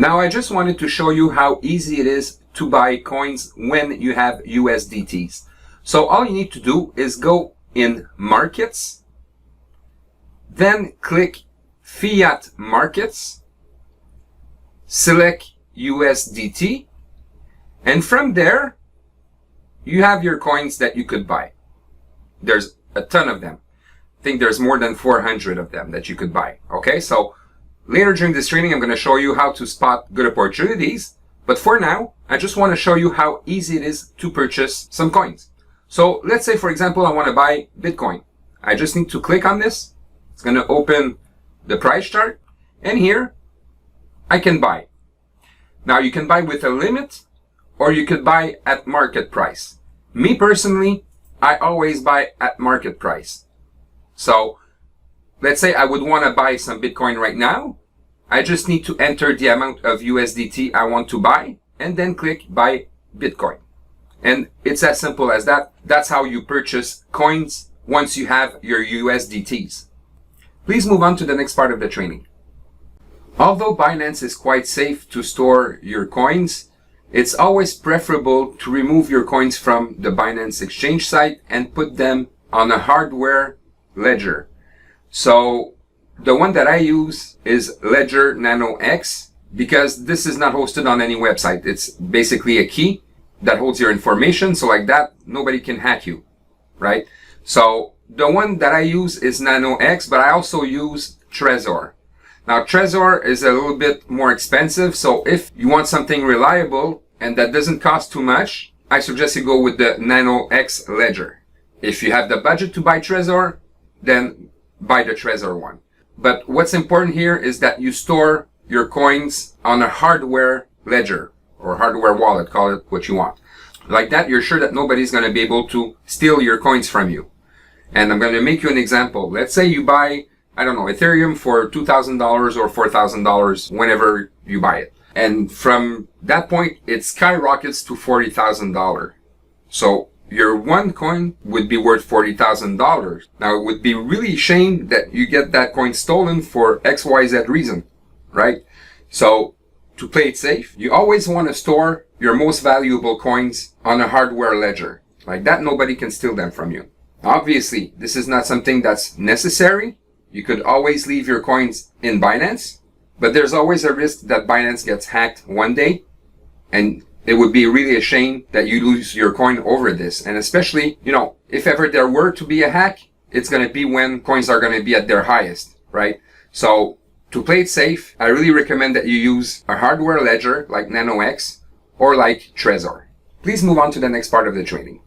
Now I just wanted to show you how easy it is to buy coins when you have USDTs. So all you need to do is go in Markets, then click Fiat Markets, select USDT, and from there you have your coins that you could buy. There's a ton of them. I think there's more than 400 of them that you could buy. Okay, so later during this training I'm going to show you how to spot good opportunities, but for now I just want to show you how easy it is to purchase some coins. So let's say, for example, I want to buy Bitcoin. I just need to click on this. It's going to open the price chart, and here I can buy. Now you can buy with a limit, or you could buy at market price. Me personally, I always buy at market price. So let's say I would want to buy some Bitcoin right now. I just need to enter the amount of USDT I want to buy and then click buy Bitcoin. And it's as simple as that. That's how you purchase coins once you have your USDTs. Please move on to the next part of the training. Although Binance is quite safe to store your coins, it's always preferable to remove your coins from the Binance exchange site and put them on a hardware ledger. So the one that I use is Ledger Nano X, because this is not hosted on any website. It's basically a key that holds your information, so like that nobody can hack you, right? So the one that I use is Nano X, but I also use Trezor. Now Trezor is a little bit more expensive, so if you want something reliable and that doesn't cost too much, I suggest you go with the Nano X Ledger. If you have the budget to buy Trezor, then buy the Trezor one. But what's important here is that you store your coins on a hardware ledger or hardware wallet, call it what you want. Like that, you're sure that nobody's going to be able to steal your coins from you. And I'm going to make you an example. Let's say you buy, I don't know, Ethereum for $2,000 or $4,000 whenever you buy it. And from that point, it skyrockets to $40,000. So your one coin would be worth $40,000. Now, it would be really a shame that you get that coin stolen for XYZ reason, right? So to play it safe, you always want to store your most valuable coins on a hardware ledger. Like that, nobody can steal them from you. Obviously, this is not something that's necessary. You could always leave your coins in Binance, but there's always a risk that Binance gets hacked one day, and it would be really a shame that you lose your coin over this. And especially, if ever there were to be a hack, it's going to be when coins are going to be at their highest, right? So to play it safe, I really recommend that you use a hardware ledger like Nano X or like Trezor. Please move on to the next part of the training.